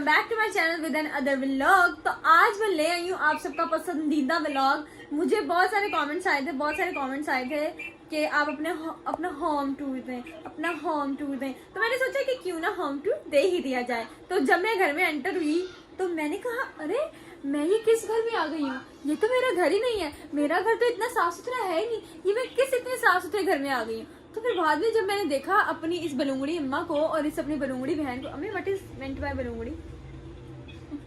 Back to my channel with another vlog. तो आज मैं ले आई हूँ आप सबका पसंदीदा व्लॉग। मुझे बहुत सारे कमेंट्स आए थे कि आप अपना होम टूर दें, अपना होम टूर दें। तो मैंने सोचा कि क्यों ना होम टूर दे ही दिया जाए। तो जब मैं घर में एंटर हुई तो मैंने कहा अरे मैं ये किस घर में आ गई हूँ, ये तो मेरा घर ही नहीं है, मेरा घर तो इतना साफ सुथरा है ही नहीं, ये मैं किस इतने साफ सुथरे घर में आ गई हूँ। तो फिर बाद में जब मैंने देखा अपनी इस बलूंगड़ी अम्मा को और इस अपनी बलूंगड़ी बहन को, अम्मी व्हाट इज मेंट बाय बलूंगड़ी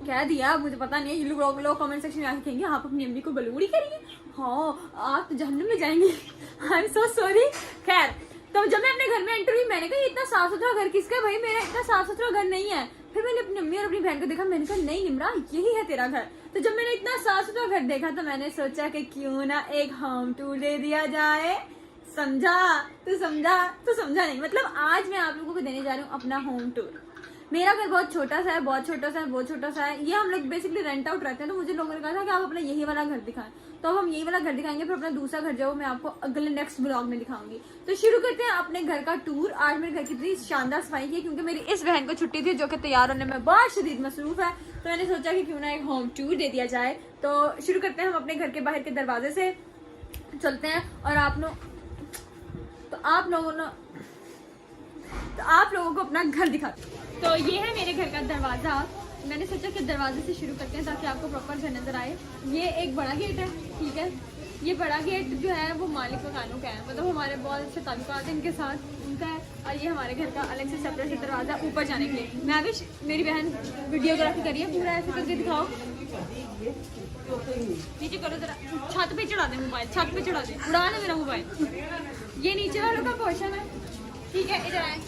कह दिया, मुझे पता नहीं है। लोग कमेंट सेक्शन में आके कहेंगे आप अपनी अम्मी को बलूंगड़ी करेंगे, हाँ आप तो जहन्नुम में जाएंगे। I am so sorry. खैर, तो जब मैं अपने घर में एंटर हुई मैंने कहा इतना साफ सुथरा घर किसका है भाई, मेरा इतना साफ सुथरा घर नहीं है। फिर मैंने अपनी अम्मी और अपनी बहन को देखा, मैंने कहा नहीं निमरा यही है तेरा घर। तो जब मैंने इतना साफ सुथरा घर देखा तो मैंने सोचा कि क्यों ना एक होम टूर दे दिया जाए। समझा नहीं, मतलब आज मैं आप लोगों को देने जा रही हूँ अपना होम टूर। मेरा घर बहुत छोटा सा है। ये हम लोग बेसिकली रेंट आउट रहते हैं। तो मुझे लोगों ने कहा था कि आप अपना यही वाला घर दिखाएं, तो अब हम यही वाला घर दिखाएंगे। फिर अपना दूसरा घर जो मैं आपको अगले नेक्स्ट ब्लॉग में दिखाऊंगी। तो शुरू करते हैं अपने घर का टूर। आज मेरे घर की इतनी शानदार सफाई की क्योंकि मेरी इस बहन को छुट्टी थी जो कि तैयार होने में बहुत शदीद मसरूफ है। तो मैंने सोचा कि क्यों ना एक होम टूर दे दिया जाए। तो शुरू करते हैं हम अपने घर के बाहर के दरवाजे से चलते हैं और आप लोगों को अपना घर दिखाते हैं। तो ये है मेरे घर का दरवाजा। मैंने सोचा कि दरवाजे से शुरू करते हैं ताकि आपको प्रॉपर घर नजर आए। ये एक बड़ा गेट है, ठीक है। ये बड़ा गेट जो है वो मालिक मकानों का है, मतलब हमारे बहुत अच्छे ताल्लुकात हैं इनके साथ, उनका है। और ये हमारे घर का अलग से सेपरेट दरवाजा ऊपर जाने के लिए। मैं भी मेरी बहन वीडियोग्राफी करिए, पूरा ऐसे करके दिखाओ। नीचे करो जरा, छत पे चढ़ा दे मोबाइल, छत पे चढ़ा दे, उड़ा दे मेरा मोबाइल। ये नीचे वालों का पोर्शन है, ठीक है। इधर आए,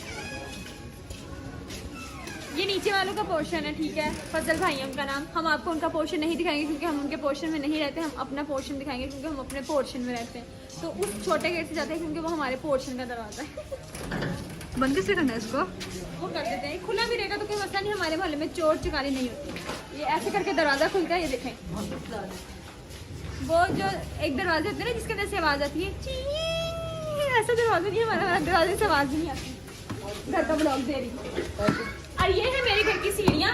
ये नीचे वालों का पोर्शन है, ठीक है। फजल भाई है उनका नाम। हम आपको उनका पोर्शन नहीं दिखाएंगे क्योंकि हम उनके पोर्शन में नहीं रहते। हम अपना पोर्शन दिखाएंगे क्योंकि हम अपने पोर्शन में रहते हैं। तो उस छोटे गेट से जाते हैं क्योंकि वो हमारे पोर्शन का दरवाजा है। बंद कैसे करना है इसको? वो कर देते हैं, खुला भी रहेगा तो कोई मसला नहीं। हमारे मोहल्ले में चोर चकारी नहीं होती। ये ऐसे करके दरवाजा खुलता है, ये देखें। वो जो एक दरवाजा होता है ना जिसके अंदर से आवाज आती है, ऐसा दरवाजा नहीं, हमारा दरवाजे से आवाज नहीं आती। घर का ब्लॉग दे रही। और ये है मेरे घर की सीढ़ियाँ।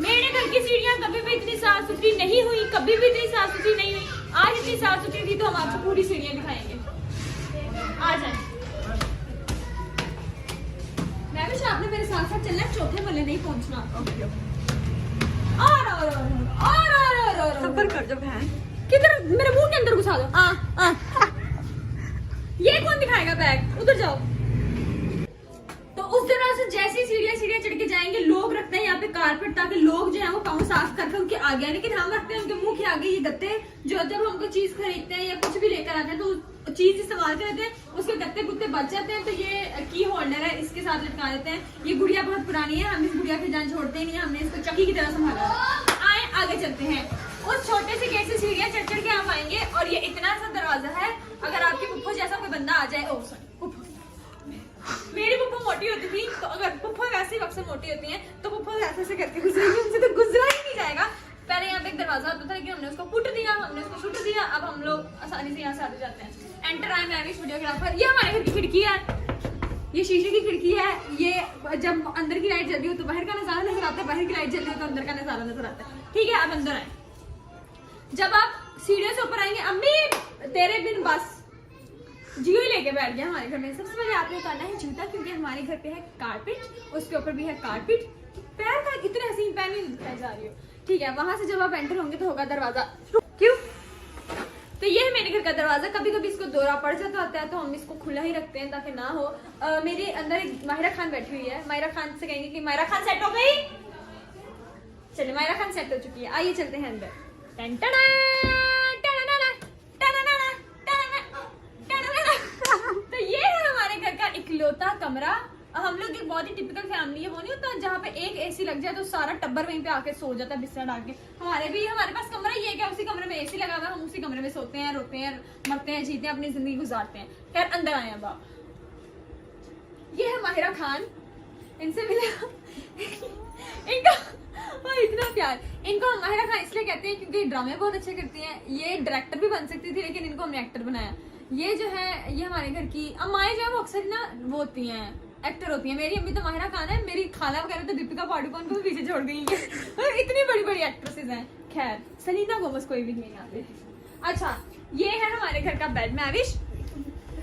मेरे घर की सीढ़ियाँ कभी भी इतनी साफ सुथरी नहीं हुई, कभी भी इतनी साफ सुथरी नहीं हुई। आज इतनी साफ सुथरी थी तो हम आपको पूरी सीढ़ियाँ दिखाएंगे। आ जाए, मैं भी आपने मेरे साथ साथ चलना, चौथे मल्ले नहीं पहुंचना। और सफर कर जब है किधर, मेरे मुंह के अंदर घुसा दो। ये कौन दिखाएगा बैग, उधर जाओ। तो उस तरह से जैसी सीढ़ियाँ चढ़ के जाएंगे, लोग रखते हैं यहाँ पे कारपेट ताकि लोग जो है वो पाँव साफ करके उनके आगे, लेकिन हम रखते हैं उनके मुंह के आगे ये गत्ते। जो जब हमको चीज खरीदते हैं या कुछ भी लेकर आते हैं तो चीज इस्तेमाल करते हैं, उसके गत्ते गुत्ते बच जाते हैं। तो ये की होल्डर है, इसके साथ लटका देते हैं। ये गुड़िया बहुत पुरानी है, हम इस गुड़िया की जान छोड़ते ही नहीं, हमने इसको चक्की की तरह संभाला। आए आगे चलते हैं। उस छोटे से गेट से सीढ़ियाँ चढ़ के आप आएंगे और ये इतना सा दरवाजा है। अगर आपकी पुप्पो जैसा कोई बंदा आ जाए, मेरी पुप्पो मोटी होती थी तो अगर पुप्पो वैसे अक्सर मोटी होती है तो पुप्पो ऐसे करके गुजरेगी, उनसे तो गुजरा ही नहीं जाएगा। पहले यहाँ पे एक दरवाजा होता था लेकिन हमने उसको पुट दिया, हमने उसको सुट दिया। अब हम लोग आसानी से यहाँ से आते जाते हैं। एंटर आए, मैं वीडियोग्राफर। ये हमारे घर की खिड़की है, ये शीशे की खिड़की है। ये जब अंदर की लाइट जल रही हो तो बाहर का नजारा नजर आता है, बाहर की लाइट जल रही हो तो अंदर का नजारा नजर आता है, ठीक है। अब अंदर आए, जब आप सीढ़ियों से ऊपर आएंगे, अम्मी तेरे बिन बस जियो ही लेके बैठ गया हमारे घर में। सबसे पहले आपने उतारना है जूता क्योंकि हमारे घर पे है कारपेट, उसके ऊपर भी है कारपेट। पैर का इतने हसीन पैर नहीं दिखाई जा रही हो, ठीक है। वहां से जब आप एंटर होंगे तो होगा दरवाजा, क्यों? तो ये है मेरे घर का दरवाजा। कभी कभी इसको दौरा पड़ जाता होता है तो हम इसको खुला ही रखते हैं ताकि ना हो। मेरे अंदर एक माहिरा खान बैठी हुई है। माहिरा खान से कहेंगे कि माहिरा खान सेट हो गई। चलिए, माहिरा खान सेट हो चुकी है, आइए चलते हैं अंदर। तो ये है हमारे घर का इकलौता कमरा। हम लोग एक बहुत ही टिपिकल फैमिली है, वो नहीं होता जहाँ पे एक एसी लग जाए तो सारा टब्बर वहीं पे आके सो जाता है बिस्तर डाल के। हमारे पास कमरा ये है कि उसी कमरे में एसी लगा हुआ है, हम उसी कमरे में सोते हैं, रोते हैं, मरते हैं, जीते हैं, अपनी जिंदगी गुजारते हैं। खैर, अंदर आए अब आप। ये है माहिरा खान, इनसे मिले इनका इतना प्यार। इनको हम माहिरा खान इसलिए कहते हैं क्योंकि ड्रामे बहुत अच्छे करती हैं। ये डायरेक्टर भी बन सकती थी लेकिन इनको हमने एक्टर बनाया। ये जो है ये हमारे घर की अम्माएं जो है वो अक्सर ना वो होती हैं एक्टर होती है। मेरी अम्मी तो माहिरा खान है, मेरी खाला वगैरह तो दीपिका पादुकोण को भी पीछे छोड़ गई है। इतनी बड़ी बड़ी एक्ट्रेसेस हैं। खैर सलीना गोमस कोई भी नहीं है यहाँ पे। अच्छा ये है हमारे घर का बेड। महविश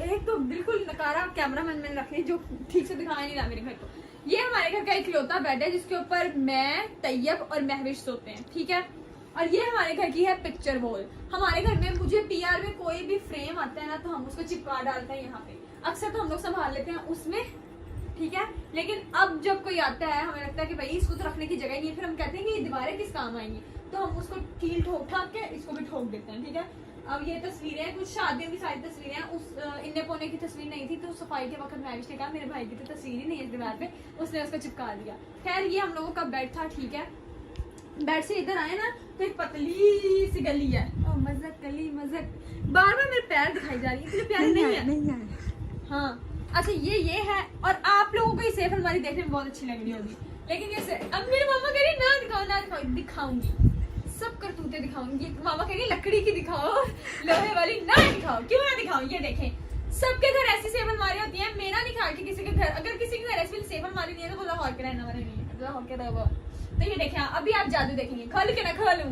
एक तो बिल्कुल नकारा कैमरामैन मैंने रखे जो ठीक से दिखाया नहीं रहा मेरे घर को। ये हमारे घर का इकलौता बेड है जिसके ऊपर मैं, तैयब और महविश सोते हैं, ठीक है। और ये हमारे घर की है पिक्चर वॉल। हमारे घर में मुझे पीआर में कोई भी फ्रेम आता है ना तो हम उसको चिपका डालते हैं यहाँ पे। अक्सर तो हम लोग संभाल लेते हैं उसमें, ठीक है। लेकिन अब जब कोई आता है हमें लगता है कि भाई इसको तो रखने की जगह नहीं है, फिर हम कहते हैं कि ये दीवारें किस काम आएंगी, तो हम उसको कील ठोक ठाक के इसको भी ठोक देते हैं, ठीक है। अब ये तस्वीरें कुछ शादियों की सारी तस्वीरें हैं। उस इन्ने पोने की तस्वीर नहीं थी तो सफाई के वक्त महविश ने कहा मेरे भाई की तो तस्वीर ही नहीं है इस दीवार पे, उसने उसको चिपका दिया। खैर ये हम लोगों का बेड था, ठीक है। बेड से इधर आए ना तो एक पतली सी गली है। ओ मज़ाक गली मज़ाक, बार बार मेरे पैर दिखाई जा रही है, इतने प्यारे नहीं है। हाँ अच्छा ये है। और आप लोगों को ये सेफ अलमारी देखने में बहुत अच्छी लग रही होगी, लेकिन ये अब मेरी मामा कह रही ना दिखाओ ना दिखाओ, दिखाऊंगी सब करतूते दिखाऊंगी। मामा कह रही लकड़ी की दिखाओ, लोहे वाली ना दिखाओ। क्यों ना दिखाओ? ये देखें सबके घर ऐसी सेफ अलमारी होती है। मेरा नहीं ख्याल कि किसी के घर, अगर किसी के घर ऐसी सेफ अलमारी नहीं है तो लाहौर के रहने वाले नहीं है, लाहौर के रहो। तो ये देखें अभी आप जादू देखेंगे। खोल के ना खोलूं,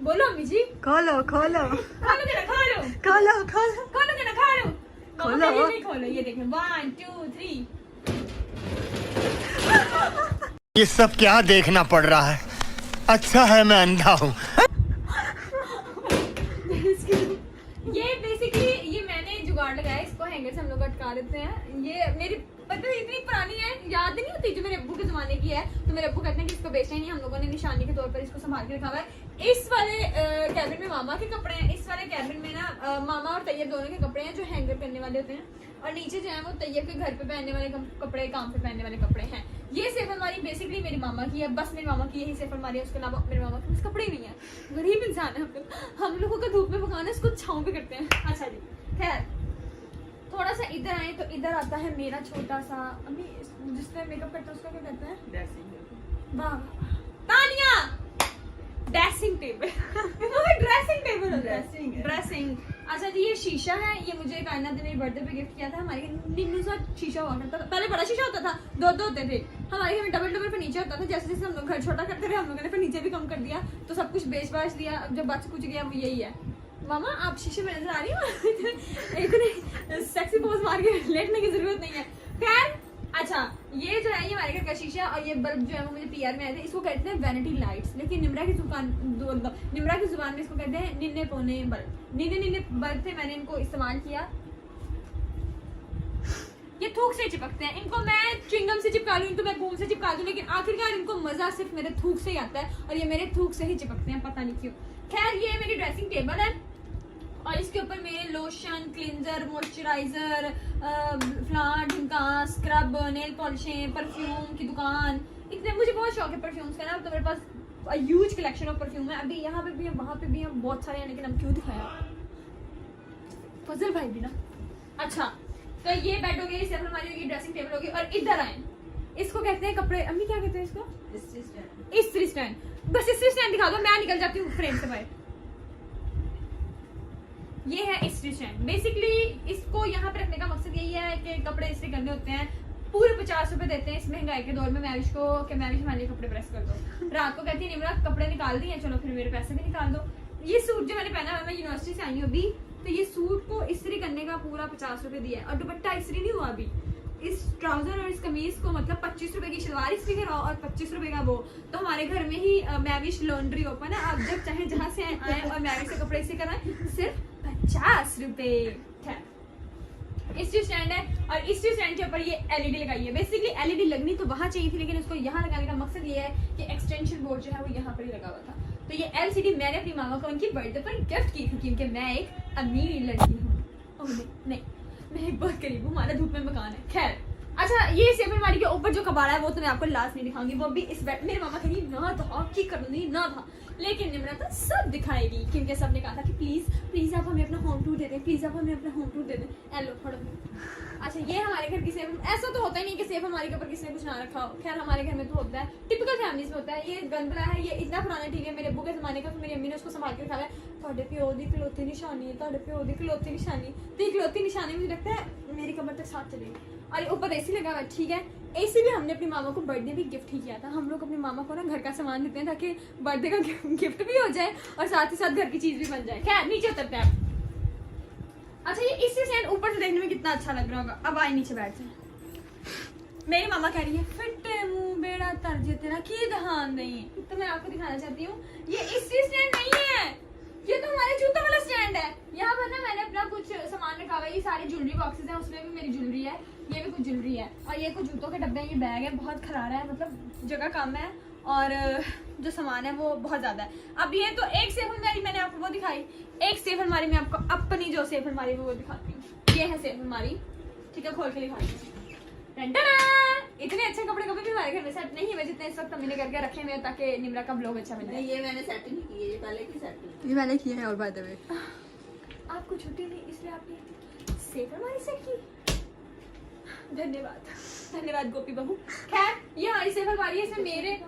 बोलो अम्मी जी खोलो खोलो, खोलो के ना खोलो, खोलो खोलो, खोलो के ना खोलो, खोलो नहीं खोलो। ये देखें 1 2 3। ये सब क्या देखना पड़ रहा है? अच्छा है मैं अंधा हूँ। ये बेसिकली ये मैंने जुगाड़ लगाया, इसको हैंगर से हम लोग अटका देते हैं। ये मेरी पता इतनी पुरानी है, याद नहीं होती, जो मेरे अब्बू के जमाने की है। तो मेरे अब्बू कहते हैं कि इसको बेचना ही नहीं, हम लोगों ने निशानी के तौर पर इसको संभाल के रखा हुआ है। इस वाले कैबिन में मामा के कपड़े हैं, इस वाले कैबिन में ना मामा और तैयब दोनों के कपड़े हैं जो हैंगर करने वाले होते हैं, और नीचे जो है वो तैयब के घर पे पहनने वाले कपड़े, काम पे पहनने वाले कपड़े हैं। ये सेफ अलमारी बेसिकली मेरी मामा की है, बस मेरी मामा की यही सेफ अलमारी है। उसके अलावा मेरे मामा के पास कपड़े ही नहीं है। गरीब इंसान है हम लोगों का धूप में पकाना, इसको छाँव पे करते हैं। अच्छा जी खैर थोड़ा सा इधर आए तो इधर आता है मेरा छोटा सा, अभी जिसने मेकअप करता है उसका क्या कहते हैं? वाह Tania, dressing table. Dressing table dressing. अच्छा जी ये शीशा है, ये मुझे कायनात ने मेरी बर्थडे पे गिफ्ट किया था। हमारे घर निन्नू सा शीशा हुआ करता था, पहले बड़ा शीशा होता था, दो होते थे। हमारे घर में डबल डबल फर्नीचर होता था। जैसे जैसे हम लोग घर छोटा करते रहे हम लोगों ने फर्नीचर भी कम कर दिया, तो सब कुछ बेच बाच दिया। अब जब बच कुछ गया वो यही है। मामा आप शीशे में नजर आ रही हो, इतने सेक्सी पोज मार के लेटने की जरूरत नहीं है। खैर अच्छा ये जो है ये हमारे घर का शीशा, और ये बल्ब जो है वो मुझे पीआर में आए थे। इसको कहते हैं वैनिटी लाइट्स, लेकिन निम्रा की जुबान में इसको कहते हैं निन्ने पौने बल्ब। निन्ने बल्ब थे, मैंने इनको इस्तेमाल किया। ये थूक से चिपकते हैं, इनको मैं च्युइंगम से चिपका लूं, इनको मैं गूंद से चिपका दूं, लेकिन आखिरकार इनको मजा सिर्फ मेरे थूक से ही आता है, और ये मेरे थूक से ही चिपकते हैं, पता नहीं क्यों। खैर ये मेरी ड्रेसिंग टेबल है, और इसके ऊपर मेरे लोशन, क्लिंजर, मॉइस्चराइजर, फ्लावर, ढिमका, स्क्रब, नेल पॉलिशें, परफ्यूम की दुकान। इतने मुझे बहुत शौक है परफ्यूम्स का ना, तो मेरे पास ह्यूज कलेक्शन ऑफ परफ्यूम है। अभी यहाँ पे भी है, वहाँ पे भी है, बहुत सारे हैं, लेकिन हम क्यों दिखाया फजल भाई भी ना। अच्छा तो ये बेड हो गया, सेफ अलमारी होगी, ड्रेसिंग टेबल होगी, और इधर आए इसको कहते हैं कपड़े, अम्मी क्या कहते हैं इसको? इस्त्री स्टैंड। बस इस्त्री स्टैंड दिखा दो, मैं निकल जाती हूँ फ्रेम से बाहर। ये है इस्त्री स्टैंड। बेसिकली इसको यहाँ पे रखने का मकसद यही है कि कपड़े इस्त्री करने होते हैं, पूरे 50 रुपए देते हैं इस महंगाई के दौर में महविश को कि महविश हमारे लिए कपड़े प्रेस कर दो। रात को कहती है निमरा कपड़े निकाल दिए, चलो फिर मेरे पैसे भी निकाल दो। ये सूट जो मैंने पहना है, मैं यूनिवर्सिटी से आई हूँ अभी, तो ये सूट को इस्त्री करने का पूरा 50 रुपए दिया है, और दुपट्टा इस्त्री नहीं हुआ अभी। इस ट्राउजर और इस कमीज को मतलब 25 रुपए की शलवार इस्त्री कराओ और 25 रुपए का वो। तो हमारे घर में ही महविश लॉन्ड्री ओपन है, आप जब चाहे जहाँ से आए और महविश से कपड़े इस्त्री कराएं, सिर्फ 50 रुपए। इस्त्री स्टैंड है, और इस्त्री स्टैंड के ऊपर ये एलईडी लगाई है। बेसिकली एलईडी लगनी तो वहां चाहिए थी, लेकिन उसको यहाँ लगाने का मकसद ये है कि एक्सटेंशन बोर्ड जो है वो यहाँ पर ही लगा हुआ था। तो ये एलसीडी मैंने अपनी मामा को उनकी बर्थडे पर गिफ्ट की थी, क्योंकि मैं एक अमीर लड़की हूँ। नहीं मैं एक बहुत गरीब हूँ, हमारा धूप में मकान है। खैर अच्छा ये सेफ अलमारी के ऊपर जो कबाड़ा है वो तो मैं आपको लास्ट में दिखाऊंगी, वो भी इस बेड। मेरे मामा कहीं ना था की करनी ना था, लेकिन निम्रता सब दिखाएगी, क्योंकि सबने कहा था कि प्लीज आप हमें अपना होम टूर दे दें, प्लीज आप हमें अपना होम टूर दे दें। एलो थोड़ा। अच्छा ये हमारे घर की सेफ, ऐसा तो होता ही नहीं कि सेफ हमारे के ऊपर किसी ने कुछ ना रखा हो। खैर हमारे घर में तो होता है, टिपिकल फैमिलीज में होता है। ये गंदला है, ये इतना पुराना टीवी है, मेरे अब्बू के जमाने का, तो मेरी अम्मी ने उसको संभाल के रखा है। ਤੁਹਾਡੇ ਪਿਓ ਦੀ ਇਕਲੌਤੀ ਨਿਸ਼ਾਨੀ है, ਤੁਹਾਡੇ ਪਿਓ ਦੀ इकलौती निशानी। तो इकलौती निशानी मुझे लगता है मेरी कमर तक साथ चलेगी। और ऊपर एसी लगा हुआ है, ठीक है। एसी भी हमने अपनी मामा को बर्थडे भी गिफ्ट ही किया था। हम लोग अपनी मामा को ना घर का सामान देते हैं ताकि बर्थडे का गिफ्ट भी हो जाए और साथ ही साथ घर की चीज भी बन जाए। खैर नीचे उतरते हैं आप। अच्छा ये इससे स्टैंड ऊपर से देखने में कितना अच्छा लग रहा होगा। अब आए नीचे बैठ जाए। मेरी मामा कह रही है फिटे मुंह बेड़ा तरजे तेरा की ध्यान नहीं, तो मैं आपको दिखाना चाहती हूँ ये इससे स्टैंड नहीं है, ये तो हमारे जूतों वाला स्टैंड है। यहाँ पर ना मैंने अपना कुछ सामान रखा हुआ है, ये सारे ज्वेलरी बॉक्सेस हैं, उसमें भी मेरी ज्वेलरी है, ये भी कुछ ज्वेलरी है और ये कुछ जूतों के डब्बे हैं, ये बैग है, बहुत खरारा है, मतलब जगह कम है और जो सामान है वो बहुत ज्यादा है। अब ये तो एक सेफ अलमारी मैंने आपको वो दिखाई, एक सेफ अलमारी में आपको अपनी जो सेफ अलमारी वो दिखाती हूँ। ये है सेफ अलमारी, ठीक है, खोल के दिखाती हूँ। इतने अच्छे कपड़े कभी भी हमारे घर में सेट नहीं हुए जितने इस वक्त हमने करके रखे हुए ताकि निम्रा का ब्लॉग अच्छा बने। ये मैंने सेट नहीं की है, ये पहले की सेट की। ये मैंने किया है और बाय द वे आपको छुट्टी थी इसलिए आपने सेफ अलमारी सेट की, धन्यवाद धन्यवाद गोपी बहू। खैर ये हमारी सेफ अलमारी है, इसमें मेरे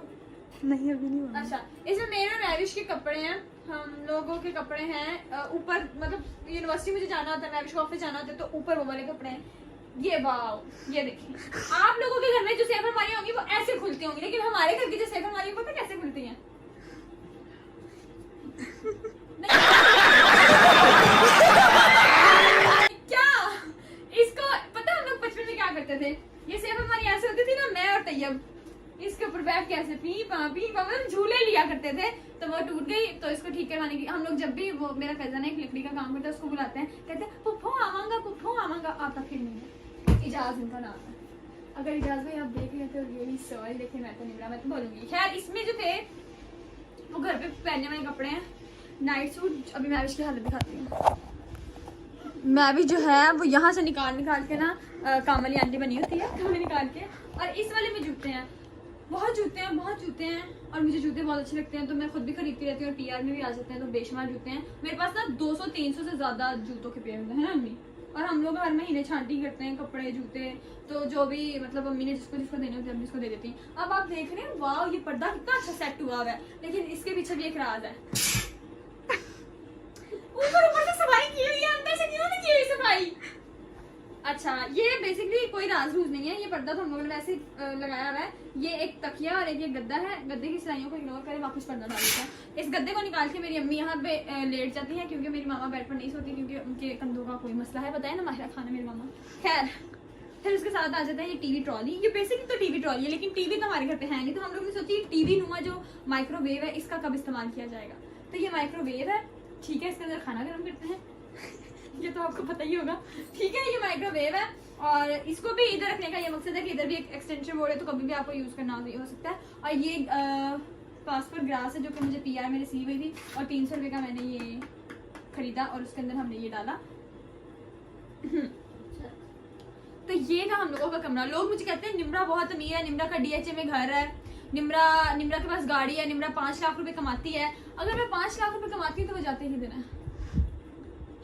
नहीं अभी नहीं हुआ। अच्छा इसमें मेरे और रैविश के कपड़े हैं, हम लोगों के कपड़े हैं ऊपर, मतलब यूनिवर्सिटी में जो जाना होता है, रैविश को ऑफिस जाना होता है तो ऊपर वो वाले कपड़े हैं। ये वाओ ये देखिए, आप लोगों के घर में जो सेफ अलमारी होंगी वो ऐसे खुलती होंगी, लेकिन हमारे घर की जो सेफ अलमारी पता कैसे खुलती है? क्या इसको पता हम लोग बचपन में क्या करते थे? ये सेफ अलमारी ऐसे होती थी ना, मैं और तैयब इसके ऊपर बैठ के ऐसे पी पा मतलब झूले लिया करते थे, तो वो टूट गई तो इसको ठीक करवाने की हम लोग जब भी, वो मेरा कजन है एक लकड़ी का काम करता है, उसको बुलाते हैं, कहते हैं पुप्पो आवांगा, आता फिर नहीं है। इजाज इनका नाम है, अगर इजाज भाई आप देख रहे तो रियली सॉरी, देखिए मैं तो निमरा मैं तो बोलूंगी। खैर इसमें जो थे वो घर पे पहनने वाले कपड़े हैं, नाइट सूट। अभी मैं इसकी हालत दिखाती हूँ। मैं भी जो है वो यहाँ से निकाल के ना कामली आंटी बनी होती है, कामली निकाल के, और इस वाले में जूते हैं, बहुत जूते हैं और मुझे जूते बहुत अच्छे लगते हैं तो मैं खुद भी खरीदती रहती हूँ और पीआर में भी आ जाते हैं तो बेशुमार जूते हैं मेरे पास ना। 200-300 से ज्यादा जूतों के पेड़ है ना अम्मी, और हम लोग हर महीने छांटी करते हैं कपड़े जूते, तो जो भी मतलब अम्मी ने जिसको देने होते हैं अम्मी उसको दे देती हैं। अब आप देख रहे हैं वाह ये पर्दा कितना अच्छा सेट हुआ है, लेकिन इसके पीछे भी एक राज है। ऊपर से सफाई की हुई है, अंदर से क्यों नहीं की हुई सफाई? अच्छा ये बेसिकली कोई राज रूज नहीं है, ये पर्दा तो हम लोगों ने वैसे लगाया हुआ है। ये एक तकिया और एक ये गद्दा है, गद्दे की सिलाइयों को इग्नोर करें, वापस पर्दा डाल देते हैं। इस गद्दे को निकाल के मेरी अम्मी यहाँ पे लेट जाती है क्योंकि मेरी मामा बेड पर नहीं सोती क्योंकि उनके कंधों का कोई मसला है, बताया ना माहिरा खाना मेरी मामा। खैर फिर उसके साथ आ जाता है ये टीवी ट्रॉली। ये बेसिकली तो टीवी ट्रॉली है, लेकिन टीवी तो हमारे घर पे है नहीं, तो हम लोग ने सोची टीवी नुमा जो माइक्रोवेव है इसका कब इस्तेमाल किया जाएगा। तो ये माइक्रोवेव है, ठीक है, इसके अंदर खाना गर्म करते हैं ये तो आपको पता ही होगा, ठीक है। ये माइक्रोवेव है और इसको भी इधर रखने का ये मकसद है कि इधर भी एक एक्सटेंशन बोर्ड है तो कभी भी आपको यूज करना हो सकता है। और ये पासपोर्ट ग्लास है जो कि मुझे पीआर में रिसीव हुई थी और 300 रुपये का मैंने ये खरीदा और उसके अंदर हमने ये डाला। तो ये था हम लोगों का कमरा। लोग मुझे कहते हैं निम्रा बहुत अमीर है, निम्रा का डीएचए में घर है, निम्रा के पास गाड़ी है, निम्रा 5 लाख रुपए कमाती है। अगर मैं 5 लाख रुपए कमाती हूँ तो वो जाते ही दिन है,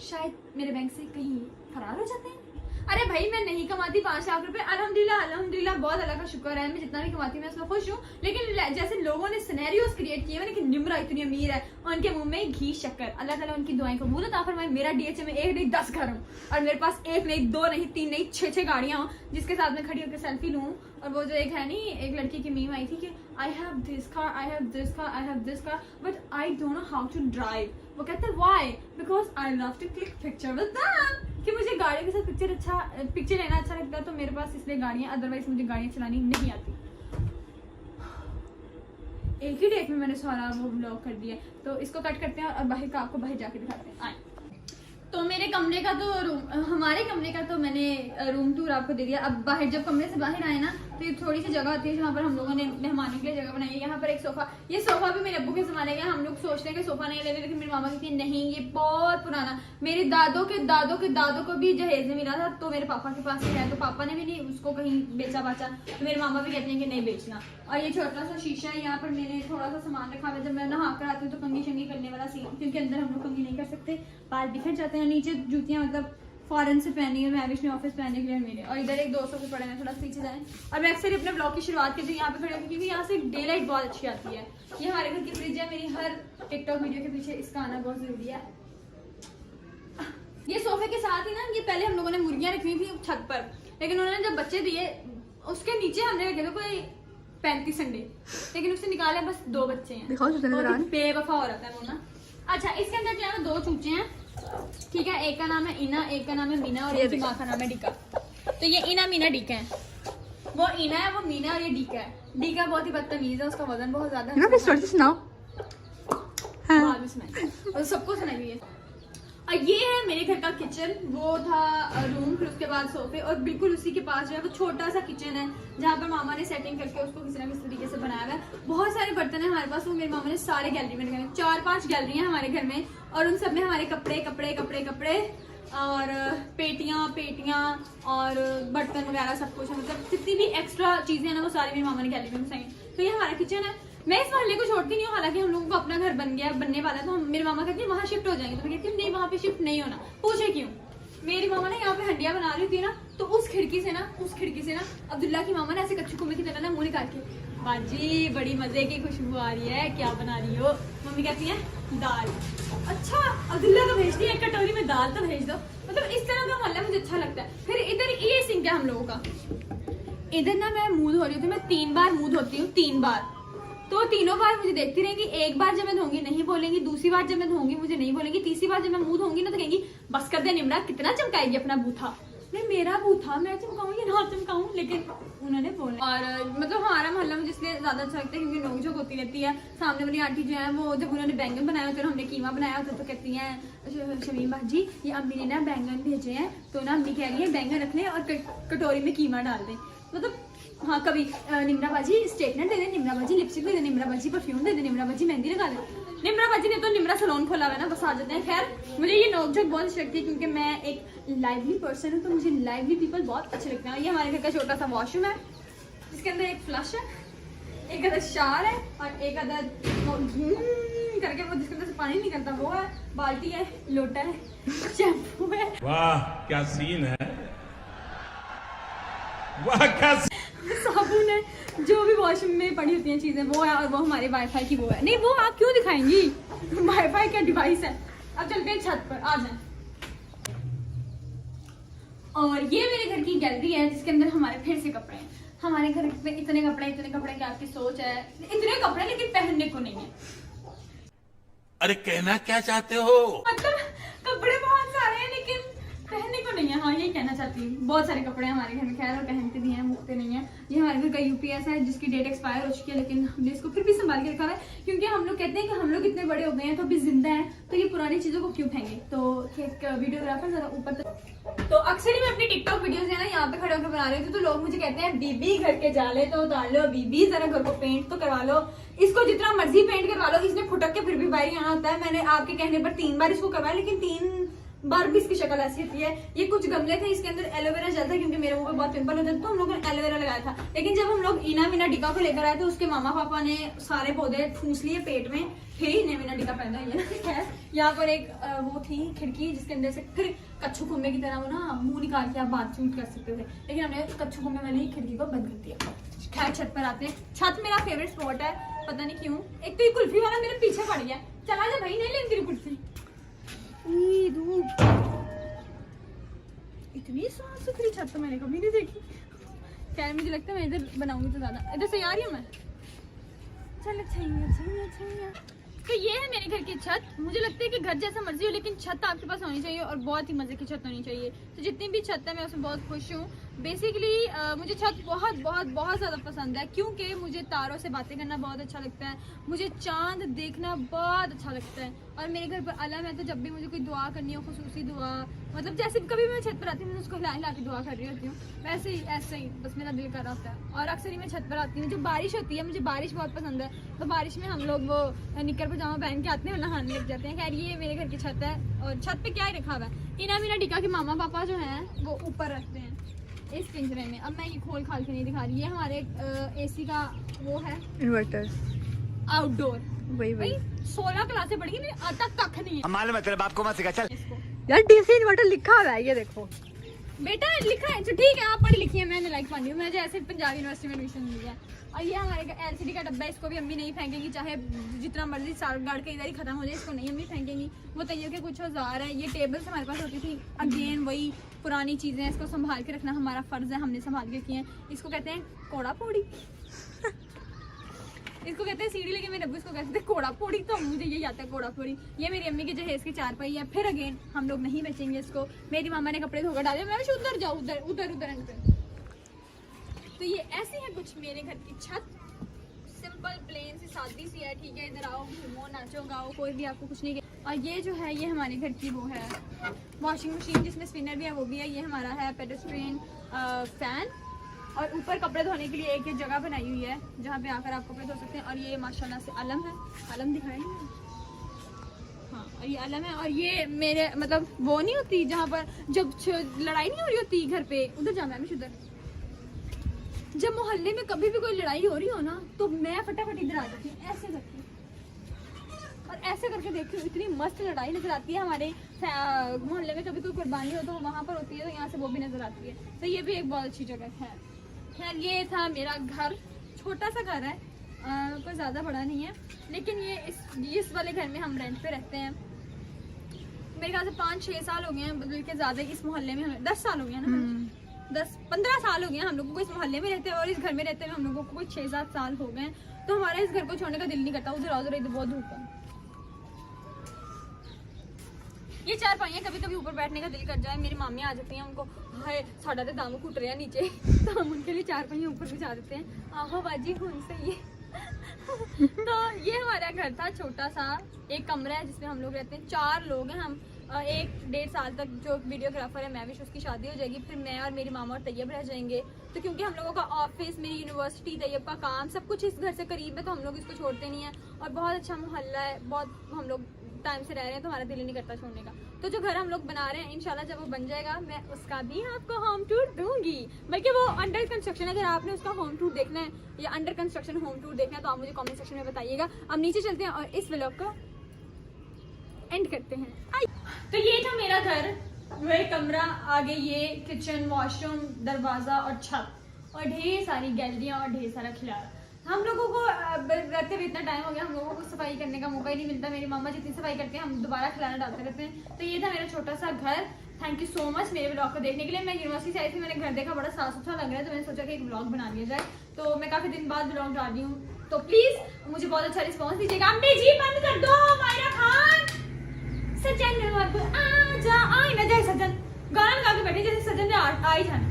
शायद मेरे बैंक से कहीं फरार हो जाते हैं। अरे भाई मैं नहीं कमाती 5 लाख रुपए, अल्हम्दुलिल्लाह बहुत अल्लाह का शुक्र है, मैं जितना भी कमाती हूँ मैं उसमें खुश हूँ। लेकिन जैसे लोगों ने सिनेरियोस क्रिएट किए हैं कि निम्रा इतनी अमीर है, उनके मुंह में घी शक्कर, अल्लाह ताला उनकी दुआएं कबूल अता फरमाए। मेरा डीएचए में 1 नहीं 10 घर हूँ और मेरे पास 1 नहीं 2 नहीं 3 नहीं 6 गाड़ियां हूँ जिसके साथ मैं खड़ी होकर सेल्फी लूँ। और वो जो एक है नहीं, एक लड़की की मीम आई थी कि I have this car, I have this car, I have this car but I don't know how to drive. वो कहते हैं why, because I love to click picture with them, कि मुझे गाड़ियों के साथ पिक्चर लेना अच्छा लगता है तो मेरे पास इसलिए गाड़ियां, अदरवाइज मुझे गाड़ियां चलानी नहीं आती। एक ही डेट में मैंने सारा वो ब्लॉग कर दिया, तो इसको कट करते हैं और बाहर का आपको बाहर जाके दिखाते हैं। आए तो मेरे कमरे का तो हमारे कमरे का तो मैंने रूम टूर आपको दे दिया। अब बाहर जब कमरे से बाहर आए ना तो ये थोड़ी सी जगह होती है जहाँ पर हम लोगों ने मेहमानों के लिए जगह बनाई है। यहाँ पर एक सोफा, ये सोफा भी मेरे अब्बू के ज़माने का, हम लोग सोचते हैं कि सोफा नहीं ले रहे, लेकिन मेरी मामा कहती है नहीं ये बहुत पुराना, मेरे दादों को भी जहेज में मिला था तो मेरे पापा के पास है, तो पापा ने भी नहीं उसको कहीं बेचा बाचा, तो मेरे मामा भी कहते हैं कि नहीं बेचना। और ये छोटा सा शीशा है, यहाँ पर मैंने थोड़ा सा सामान रखा हुआ है, जब मैं नहा कर आती हूँ तो कंघी शंगी करने वाला सीन, क्योंकि अंदर हम लोग कंघी नहीं कर सकते, बाल बिखर जाते हैं। नीचे जूतियाँ मतलब फॉरेन से पहनी है, मैं भी ऑफिस पहनने के लिए मेरे, और इधर एक 200 के पड़े हैं, थोड़ा पीछे जाएं। और मैं अक्सर अपने ब्लॉग की शुरुआत करती हूँ यहाँ पे खड़े होकर, क्योंकि यहाँ से डे लाइट बहुत अच्छी आती है। ये हमारे घर की फ्रिज है, मेरी हर टिकटॉक वीडियो के पीछे इसका आना बहुत जरूरी है। ये सोफे के साथ ही ना, ये पहले हम लोगों ने मुर्गियां रखी हुई थी छत पर, लेकिन उन्होंने जब बच्चे दिए उसके नीचे हमने रखे थे कोई 35 अंडे, लेकिन उससे निकाले बस 2 बच्चे हैं। दिखाओ चूचे नजर आ रहे हैं। बेवफा हो रहा है वो ना। अच्छा इसके अंदर जो है 2 चूचे हैं, ठीक है, एक का नाम है इना, एक का नाम है मीना और एक की माँ का नाम है डीका। तो ये इना मीना डीका है, वो इना है, वो मीना और ये डीका है। डीका बहुत ही बदतमीज है, उसका वजन बहुत ज्यादा है। ना फिर स्टोरी सुनाओ। हाँ। बाद में सुनाई और सबको सुनाई हुई है। और ये है मेरे घर का किचन, वो था रूम, फिर उसके बाद सोफे, और बिल्कुल उसी के पास जो है वो छोटा सा किचन है जहाँ पर मामा ने सेटिंग करके उसको किसी ना किसी तरीके से बनाया हुआ है। बहुत सारे बर्तन है हमारे पास, वो मेरे मामा ने सारे गैलरी में रखे, 4-5 गैलरी है हमारे घर में, और उन सब में हमारे कपड़े कपड़े कपड़े कपड़े और पेटियां पेटियां और बर्तन वगैरह सब कुछ है। मतलब जितनी भी एक्स्ट्रा चीजें हैं ना वो सारी मेरी मामा ने गैलरी में घुसाई। तो ये हमारा किचन है। मैं इस मोहल्ले को छोड़ती नहीं हूँ, हालांकि हम लोगों को अपना घर बनने वाला है, तो मेरे मामा कहती है वहाँ शिफ्ट हो जाएंगे, तो मैं कहती हूँ नहीं वहाँ पे शिफ्ट नहीं होना। पूछे क्यों? मेरी मामा ने यहाँ पे हंडिया बना रही थी ना, तो उस खिड़की से ना अब्दुल्ला की मामा ने ऐसे कच्चू कुम्मे की तरह ना मुंह निकाल के, बाजी बड़ी मजे की खुशबू आ रही है, क्या बना रही हो? मम्मी कहती है दाल। अच्छा अब्दुल्ला को भेजती है एक कटोरी में दाल, तो भेज दो। मतलब इस तरह का मोहल्ला मुझे अच्छा लगता है। फिर इधर ये सिंक है हम लोगों का, इधर ना मैं मुंह धो रही हूँ, मैं 3 बार मुंह धोती हूँ, 3 बार। तो तीनों बार मुझे देखती रहेंगी, एक बार जब मैं धोंगी नहीं बोलेंगी, दूसरी बार जब मैं धोंगी मुझे नहीं बोलेंगी, तीसरी बार जब मैं मुंह धोंगी ना तो कहेंगी बस कर दे निमरा, कितना चमकाएगी अपना बूथा। नहीं मेरा बूथा मैं चमकाऊँ या ना चमकाऊँ, लेकिन उन्होंने बोला। और मतलब हमारा मोहल्ला मुझे इसलिए ज्यादा अच्छा लगता है क्योंकि नोक-झोंक होती रहती है। सामने वाली आंटी जो है वो जब उन्होंने बैंगन बनाया होता है, हमने कीमा बनाया होता है, तो कहती हैं शमीम बाजी ये अम्मी ने ना बैंगन भेजे हैं, तो ना अम्मी कह रही है बैंगन रख लें और कटोरी में कीमा डाल दें। मतलब हाँ कभी निमरा बाजी स्ट्रेटनर दे दे, निमरा बाजी लिपस्टिक दे दे, निमरा बाजी परफ्यूम दे दे, निमरा बाजी मेहंदी लगा दे। निमरा बाजी ने तो निमरा सलोन खोला हुआ है ना, बस आ जाते हैं। खैर मुझे ये नोक-झोंक बहुत अच्छी लगती है क्योंकि मैं एक लाइवली पर्सन हूँ, तो मुझे लाइवली पीपल बहुत अच्छे लगते हैं। ये हमारे घर का छोटा सा वॉशरूम है जिसके अंदर एक फ्लश है, एक अदर शावर है और एक अदर करके वो जिसके अंदर से पानी निकलता वो है, बाल्टी है, लोटा है, शैम्पू है। वाह क्या सीन है, वाह क्या साबुन है, जो भी वॉशरूम में पड़ी होती हैं चीजें वो है, और वो हमारे वाईफाई की वो है। नहीं वो आप क्यों दिखाएंगी, वाईफाई का डिवाइस है। अब चलते हैं छत पर, आ जाए। और ये मेरे घर की गैलरी है जिसके अंदर हमारे फिर से कपड़े हैं। हमारे घर में इतने कपड़े की आपकी सोच है, इतने कपड़े लेकिन पहनने को नहीं है। अरे कहना क्या चाहते हो? मतलब कपड़े बहुत सारे हैं लेकिन पहनने को नहीं है। हाँ यही कहना चाहती हूँ, बहुत सारे कपड़े हैं हमारे घर में, खैर और पहनते भी हैं, मुकते नहीं है। ये हमारे घर का यूपीएस है जिसकी डेट एक्सपायर हो चुकी है, लेकिन हमने इसको फिर भी संभाल के रखा है क्योंकि हम लोग कहते हैं कि हम लोग इतने बड़े हो गए हैं तो अभी जिंदा हैं, तो ये पुरानी चीजों को क्यों फेंके। तो एक वीडियोग्राफर जरा ऊपर तो अक्सर ही मैं अपनी टिकटॉक वीडियोस है ना यहाँ पे खड़े होकर बना रही थी, तो लोग मुझे कहते हैं बीबी घर के जाले तो उतार लो, बीबी जरा घर को पेंट तो करवा लो, इसको जितना मर्जी पेंट करवा लो, इसने फुटक के फिर भी बाहर ही आना होता है। मैंने आपके कहने पर 3 बार इसको करवाया, लेकिन 3 बार भी इसकी शक्ल ऐसी होती है। ये कुछ गमले थे, इसके अंदर एलोवेरा जलता है क्योंकि मेरे मुंह पे बहुत पिंपल होते थे, तो हम लोगों ने एलोवेरा लगाया था। लेकिन जब हम लोग इना मीना डिका को लेकर आए तो उसके मामा पापा ने सारे पौधे ठूस लिए पेट में, फिर ही इना मीना डिका पैदा हुई है। खैर यहाँ पर एक वो थी खिड़की जिसके अंदर से फिर कच्चू कुम्मे की तरह वो ना मुंह निकाल के आप बातचीत कर सकते थे, लेकिन हमने कच्चू कुम्मे वाली खिड़की को बंद कर दिया। खैर छत पर आते हैं। छत मेरा फेवरेट स्पॉट है, पता नहीं क्यों। एक तो ये कुल्फी वाला मेरे पीछे पड़ गया, चला जा भाई, नहीं लेंगे तेरी कुल्फी। इतनी साफ सुथरी छत तो मैंने कभी नहीं देखी। खैर मुझे लगता है मैं इधर बनाऊंगी तो ज्यादा, इधर से आ रही हूँ मैं। चल अच्छा। तो ये है मेरे घर की छत। मुझे लगता है कि घर जैसा मर्जी हो लेकिन छत आपके पास होनी चाहिए और बहुत ही मजे की छत होनी चाहिए। तो जितनी भी छत है मैं उसमें बहुत खुश हूँ। बेसिकली मुझे छत बहुत बहुत बहुत ज़्यादा पसंद है क्योंकि मुझे तारों से बातें करना बहुत अच्छा लगता है, मुझे चांद देखना बहुत अच्छा लगता है। और मेरे घर पर अलम है, तो जब भी मुझे कोई दुआ करनी हो, खुसूसी दुआ, मतलब जैसे कभी मैं छत पर आती हूँ मैं उसको हिला के दुआ कर रही होती हूँ, वैसे ही ऐसे ही बस मेरा दिल कर रहा होता है। और अक्सर ही मैं छत पर आती हूँ। जब बारिश होती है, मुझे बारिश बहुत पसंद है, तो बारिश में हम लोग वो निक्कर पजामा पहन के आते हैं, नहाने लग जाते हैं। खैर ये मेरे घर की छत है और छत पे क्या ही रखा हुआ है, इना मीना डिका के मामा पापा जो हैं वो ऊपर रखते हैं इस पिंजरे में। अब मैं ये खोल खाल के नहीं दिखा रही। ये हमारे एसी का वो है इन्वर्टर आउटडोर। वही 16 क्लासें पढ़ी नहीं, आता तक नहीं है। मालूम है तेरे बाप को मत सिखा, चल। इसको यार डीसी इन्वर्टर लिखा हुआ है, ये देखो बेटा लिखा है। तो ठीक है आप पढ़ी लिखी है, मैंने लाइक पानी हूँ, मुझे ऐसे पंजाब यूनिवर्सिटी में एडमिशन मिली है। और ये हमारे LCD का डब्बा है, इसको भी अम्मी नहीं फेंकेंगी, चाहे जितना मर्जी साल गाड़ के इधर ही खत्म हो जाए, इसको नहीं अम्मी फेंकेंगी। वो तैयो के कुछ औजार है, ये टेबल्स हमारे पास होती थी, अगेन वही पुरानी चीज़ें हैं, इसको संभाल के रखना हमारा फ़र्ज़ है, हमने संभाल के किए हैं। इसको कहते हैं कोड़ा पोड़ी, इसको कहते हैं सीढ़ी, लेकिन मेरे अब्बू इसको कहते थे कोड़ा पोड़ी, तो मुझे यही आता है कोड़ा पोड़ी। ये मेरी अम्मी के जहेज की चारपाई है। फिर अगेन हम लोग नहीं बेचेंगे इसको, मेरी मामा ने कपड़े धोकर डाले, मैं उधर जाऊँ, उधर उधर उधर एंड पे। तो ये ऐसी है कुछ मेरे घर की छत, सिंपल प्लेन सी सादी सी है, ठीक है। इधर आओ, घूमो, नाचो, गाओ, कोई भी आपको कुछ नहीं। और ये जो है ये हमारे घर की वो है वॉशिंग मशीन, जिसमें स्पिनर भी है, वो भी है। ये हमारा है पेडेस्ट्रियन फैन, और ऊपर कपड़े धोने के लिए एक ये जगह बनाई हुई है जहाँ पे आकर आप कपड़े धो सकते हैं। और ये माशाल्लाह से अलम है, अलम दिखाई नहीं, हाँ, और ये अलम है। और ये मेरे मतलब वो नहीं होती जहाँ पर जब लड़ाई नहीं हो रही होती घर पे, उधर जाना है उधर, जब मोहल्ले में कभी भी कोई लड़ाई हो रही हो ना, तो मैं फटाफट इधर आ जाती हूँ, ऐसे करती हूँ, और ऐसे करके देखती हूँ, इतनी मस्त लड़ाई नजर आती है हमारे मोहल्ले में। कभी कोई कुर्बानी हो तो वहाँ पर होती है, तो यहाँ से वो भी नजर आती है। तो ये भी एक बहुत अच्छी जगह है। खैर ये था मेरा घर, छोटा सा घर है, कोई ज़्यादा बड़ा नहीं है, लेकिन ये इस वाले घर में हम रेंट पे रहते हैं। मेरे ख्याल से 5-6 साल हो गए हैं, बल्कि ज़्यादा इस मोहल्ले में हमें 10 साल हो गए हैं ना, 10-15 साल हो गए हैं हम लोगों को इस मोहल्ले में रहते हैं, और इस घर में रहते हैं हम लोगों को कोई 6-7 साल हो गए हैं। तो हमारे इस घर को छोड़ने का दिल नहीं करता, उधर उधर इधर बहुत धूप है। ये चारपाइयाँ कभी कभी ऊपर बैठने का दिल कर जाए, मेरी मामी आ जाती हैं, उनको हाय साढ़ा तो दाम घुट रहे हैं नीचे, तो हम उनके लिए चारपाइयाँ ऊपर बिछा देते हैं। आहो बाजी खून से ये तो ये हमारा घर था, छोटा सा एक कमरा है जिसमें हम लोग रहते हैं। 4 लोग हैं हम। 1-1.5 साल तक जो वीडियोग्राफर है महविश, उसकी शादी हो जाएगी, फिर मैं और मेरी मामा और तैयब रह जाएंगे। तो क्योंकि हम लोगों का ऑफिस, मेरी यूनिवर्सिटी, तैयब का काम, सब कुछ इस घर से करीब है, तो हम लोग इसको छोड़ते नहीं हैं। और बहुत अच्छा मोहल्ला है, बहुत हम लोग टाइम से रह रहे हैं, तो हमारा दिल नहीं करता छोड़ने का। तो जो घर हम लोग बना रहे हैं, इंशाल्लाह जब वो बन जाएगा, मैं उसका भी आपको होम टूर दूंगी, बल्कि वो अंडर कंस्ट्रक्शन। अगर आपने उसका होम टूर देखना है या अंडर कंस्ट्रक्शन होम टूर देखना है, तो आप मुझे कमेंट सेक्शन में बताइएगा। अब नीचे चलते हैं और इस व्लॉग को एंड करते हैं। तो ये था मेरा घर, वही कमरा, आगे ये किचन, वॉशरूम, दरवाजा और छत, और ढेर सारी गैलरियाँ और ढेर सारा खिलाड़। हम लोगों को रहते हुए इतना टाइम हो गया, हम लोगों को सफाई करने का मौका ही नहीं मिलता। मेरी मामा जितनी सफाई करते हैं, हम दोबारा खिलाना डालते रहते हैं। तो ये था मेरा छोटा सा घर। थैंक यू सो मच मेरे व्लॉग को देखने के लिए। मैं यूनिवर्सिटी से आई थी, मैंने घर देखा, बड़ा साफ सुथरा लग रहा है, तो मैंने सोचा कि एक व्लॉग बना लिया जाए। तो मैं काफी दिन बाद व्लॉग डाल रही हूँ, तो प्लीज मुझे बहुत अच्छा रिस्पॉन्स दीजिएगा। आंटी जी बंद कर दो, मायरा खान, सजन अब आ जा, आई ना जाए सजन, गाना लगा के बैठे जैसे सजन ने आई जाना।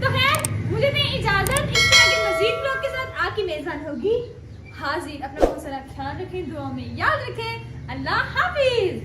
तो खैर मुझे दे इजाजत, इससे आगे मजीद व्लॉग के साथ आपकी मेजबान होगी हाजिर। अपना बहुत सारा ख्याल रखें, दुआ में याद रखें। अल्लाह हाफिज।